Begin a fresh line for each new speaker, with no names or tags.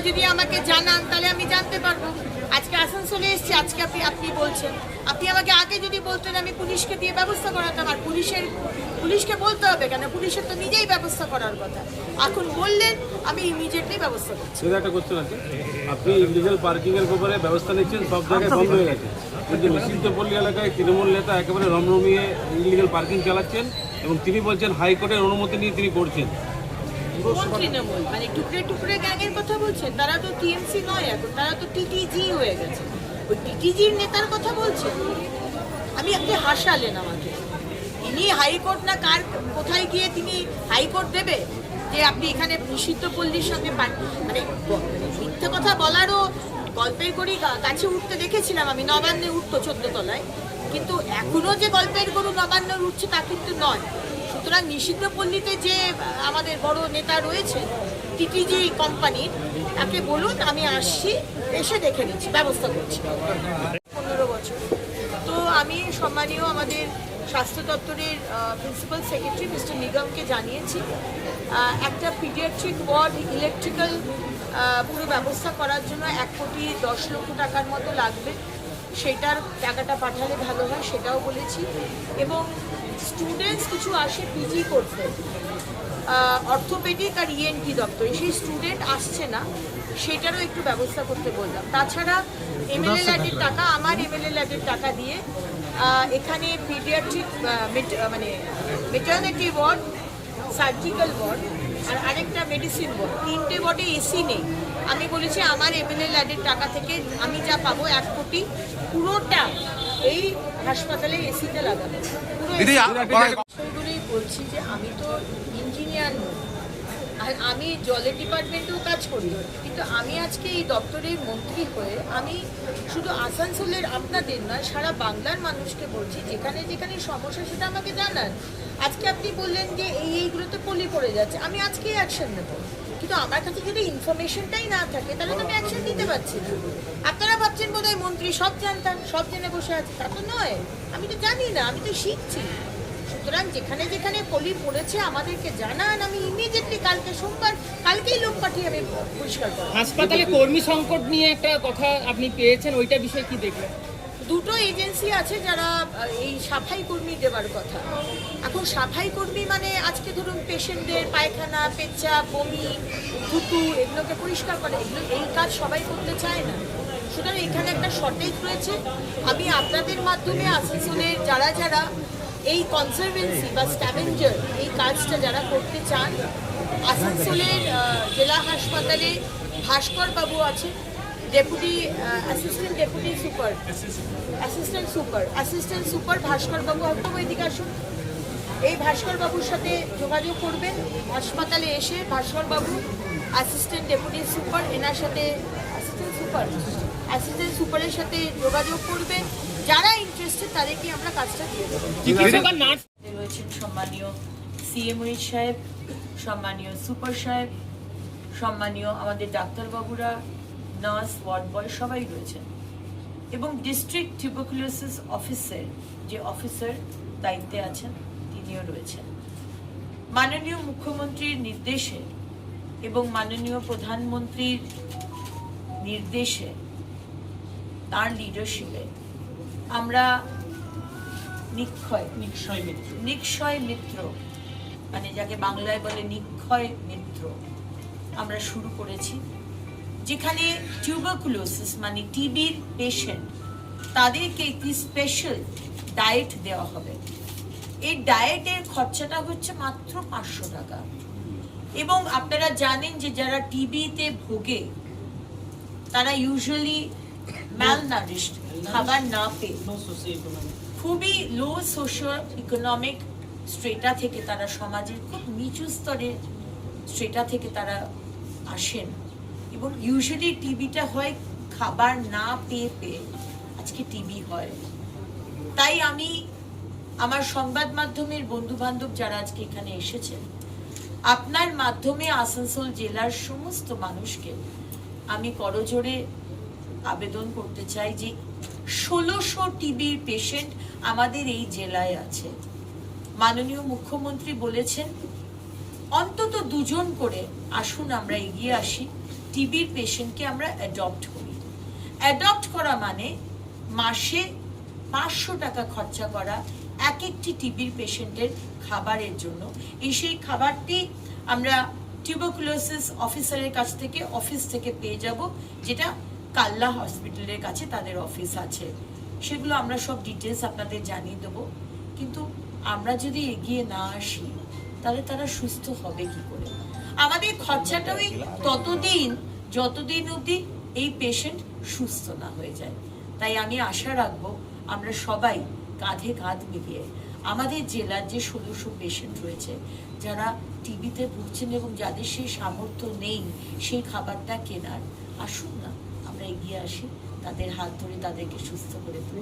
যদি আমাকে জানান তাহলে আমি জানতে পারবো। আজকে আসানসোলে এসেছি, আজকে আপনি বলছেন, আপনি আমাকে আগে যদি বলতেন আমি পুলিশকে দিয়ে ব্যবস্থা করাতাম। আর পুলিশকে বলতে হবে কেন? পুলিশের তো নিজেই ব্যবস্থা করার কথা। এখন বললেন, আমি ইমিডিয়েটলি ব্যবস্থা করছি।
একটা কোশ্চেন আছে, আপনি ইলিগাল পার্কিং এর ব্যাপারে ব্যবস্থা নিচ্ছেন, সব জায়গায় বন্ধ হয়ে গেছে, কিন্তু নিশ্চিন্তপল্লী এলাকায় তৃণমূল নেতা একেবারে রমরমিয়ে ইলিগাল পার্কিং চালাচ্ছেন এবং তিনি বলছেন হাইকোর্টের অনুমতি নিয়ে তিনি করছেন।
তৃণমূল মানে টুকরে টুকরে গ্যাংয়ের কথা বলছেন, তারা তো টিএমসি নয় এখন, তারা তো টিটিজি হয়ে গেছে। ওই টিটিজির নেতার কথা বলছেন। আপনি হাসালেন আমাকে। ইনি হাইকোর্ট না কার কোথায় গিয়ে তিনি হাইকোর্ট দেবে যে আপনি এখানে নিষিদ্ধ পল্লীর সঙ্গে মানে মিথ্যে কথা বলারও গল্পের গরু গাছে উঠতে দেখেছিলাম আমি, নবান্নে উঠতো 14 তলায়, কিন্তু এখনো যে গল্পের গরু নবান্নে উঠছে তা কিন্তু নয়। সুতরাং নিষিদ্ধ পল্লীতে যে আমাদের বড় নেতা রয়েছে টিটিজি কোম্পানির, তাকে বলুন আমি আসছি, এসে দেখে নিচ্ছি, ব্যবস্থা করছি। 15 বছর তো আমি সম্মানীয় আমাদের স্বাস্থ্য দপ্তরের প্রিন্সিপাল সেক্রেটারি মিস্টার নিগমকে জানিয়েছি একটা পিডিয়াট্রিক ওয়ার্ড ইলেকট্রিক্যাল পুরো ব্যবস্থা করার জন্য 1,10,00,000 টাকার মতো লাগবে। সেটার টাকাটা পাঠালে ভালো হয়, সেটাও বলেছি। এবং স্টুডেন্টস কিছু আসে পিজি করতে অর্থোপেডিক আর ইএনটি দপ্তরে, সেই স্টুডেন্ট আসছে না, সেটারও একটু ব্যবস্থা করতে বললাম। তাছাড়া এমএলএ ল্যাডের টাকা, আমার এমএলএ ল্যাডের টাকা দিয়ে এখানে পিডিয়াট্রিক মানে মেটার্নিটি ওয়ার্ড, সার্জিক্যাল ওয়ার্ড আর আরেকটা মেডিসিন ওয়ার্ড, 3টে ওয়ার্ডে এসি নেই। আমি বলেছি আমার এমএলএ ল্যাডের টাকা থেকে আমি যা পাবো 1 কোটি পুরোটা এই হাসপাতালে এসিতে লাগাবো। বলছি যে আমি তো ইঞ্জিনিয়ার নই, আর আমি জলের ডিপার্টমেন্টেও কাজ করি, কিন্তু আমি আজকে এই দপ্তরের মন্ত্রী হয়ে আমি শুধু আসানসোলের আপনাদের নয় সারা বাংলার মানুষকে বলছি যেখানে যেখানে সমস্যা সেটা আমাকে জানান। আজকে আপনি বললেন যে এইগুলোতে পলি পড়ে যাচ্ছে, আমি আজকেই অ্যাকশন নেব, কিন্তু আমার কাছে যদি ইনফরমেশনটাই না থাকে তাহলে তো আমি অ্যাকশন নিতে পারছি না। আপনারা ভাবছেন বোধহয় মন্ত্রী সব জানতাম, সব জেনে বসে আছে, তা তো নয়। আমি তো জানি না, আমি তো শিখছি। সুতরাং যেখানে যেখানে পলি পড়েছে আমাদেরকে জানান, আমি ইমিডিয়েটলি কালকে সোমবার, কালকেই লোক পাঠিয়ে আমি পরিষ্কার করব।
হাসপাতালে কর্মী সংকট নিয়ে একটা কথা আপনি পেয়েছেন, ওইটা বিষয়ে কি দেখলেন?
দুটো এজেন্সি আছে যারা এই সাফাই কর্মী দেওয়ার কথা। এখন সাফাই কর্মী মানে আজকে ধরুন পেশেন্টদের পায়খানা, পেচ্ছাপ, বমি, থুতু এগুলোকে পরিষ্কার করে, এই কাজ সবাই করতে চায় না। সুতরাং এখানে একটা শর্টেজ রয়েছে। আমি আপনাদের মাধ্যমে আসানসোলের যারা যারা এই কনজারভেন্সি বা স্ক্যাভেঞ্জার এই কাজটা যারা করতে চান, আসানসোলের জেলা হাসপাতালে ভাস্কর বাবু আছে, ডেপুটি অ্যাসিস্ট্যান্ট সুপার ভাস্কর বাবু, একদম এদিকে আসুন। এই ভাস্কর বাবুর সাথে যোগাযোগ করবেন, হাসপাতালে এসে ভাস্কর বাবু অ্যাসিস্ট্যান্ট ডেপুটি সুপার এনার সাথে অ্যাসিস্ট্যান্ট সুপারের সাথে যোগাযোগ করবেন। যারা ইন্টারেস্টেড তাদেরকে আমরা কাজটা দিয়ে দেবো। রয়েছেন সম্মানীয় সিএমওই সাহেব, সম্মানীয় সুপার সাহেব, সম্মানীয় আমাদের ডাক্তারবাবুরা, নার্স, ওয়ার্ড বয় সবাই রয়েছেন, এবং ডিস্ট্রিক্ট টিউবারকুলোসিস অফিসের যে অফিসার দায়িত্বে আছেন তিনিও রয়েছেন। মাননীয় মুখ্যমন্ত্রীর নির্দেশে এবং মাননীয় প্রধানমন্ত্রীর নির্দেশে, তার লিডারশিপে আমরা নিক্ষয় মিত্র মানে যাকে বাংলায় বলে নিক্ষয় মিত্র আমরা শুরু করেছি, যেখানে টিউবারকুলোসিস মানে টিবির পেশেন্ট তাদেরকে একটি স্পেশাল ডায়েট দেওয়া হবে। এই ডায়েটের খরচাটা হচ্ছে মাত্র 500 টাকা। এবং আপনারা জানেন যে যারা টিবিতে ভোগে তারা ইউজুয়ালি ম্যালনারিশড, খাবার না পেয়ে খুবই লো সোশিও ইকোনমিক স্ট্রেটা থেকে, তারা সমাজের খুব নিচু স্তরের স্ট্রেটা থেকে তারা আসেন, এবং ইউজুয়ালি টিবিটা হয় খাবার না পেয়ে আজকে টিবি হয়। তাই আমি আমার সংবাদ মাধ্যমের বন্ধু বান্ধব যারা আজকে এখানে এসেছেন, আপনার মাধ্যমে আসানসোল জেলার সমস্ত মানুষকে আমি করজোড়ে আবেদন করতে চাই যে 1600 টিবির পেশেন্ট আমাদের এই জেলায় আছে। মাননীয় মুখ্যমন্ত্রী বলেছেন অন্তত 2 জন করে আসুন আমরা এগিয়ে আসি টিবির পেশেন্টকে আমরা অ্যাডপ্ট করি। অ্যাডপ্ট করা মানে মাসে 500 টাকা খরচা করা এক একটি টিবির পেশেন্টের খাবারের জন্য। সেই খাবারটি আমরা টিউবারকুলোসিস অফিসারের কাছ থেকে অফিস থেকে পেয়ে যাব, যেটা কাল্লা হসপিটালের কাছে তাদের অফিস আছে। সেগুলো আমরা সব ডিটেলস আপনাদের জানিয়ে দেবো। কিন্তু আমরা যদি এগিয়ে না আসি তাহলে তারা সুস্থ হবে কি করে? আমাদের খরচাটা ওই ততদিন যতদিন অবধি এই পেশেন্ট সুস্থ না হয়ে যায়। তাই আমি আশা রাখবো আমরা সবাই কাঁধে কাঁধ মিলিয়ে আমাদের জেলার যে 1600 পেশেন্ট রয়েছে যারা টিবিতে ভুগছেন এবং যাদের সেই সামর্থ্য নেই সেই খাবারটা কেনার, আসুন না আমরা এগিয়ে আসি, তাদের হাত ধরে তাদেরকে সুস্থ করে তুলি।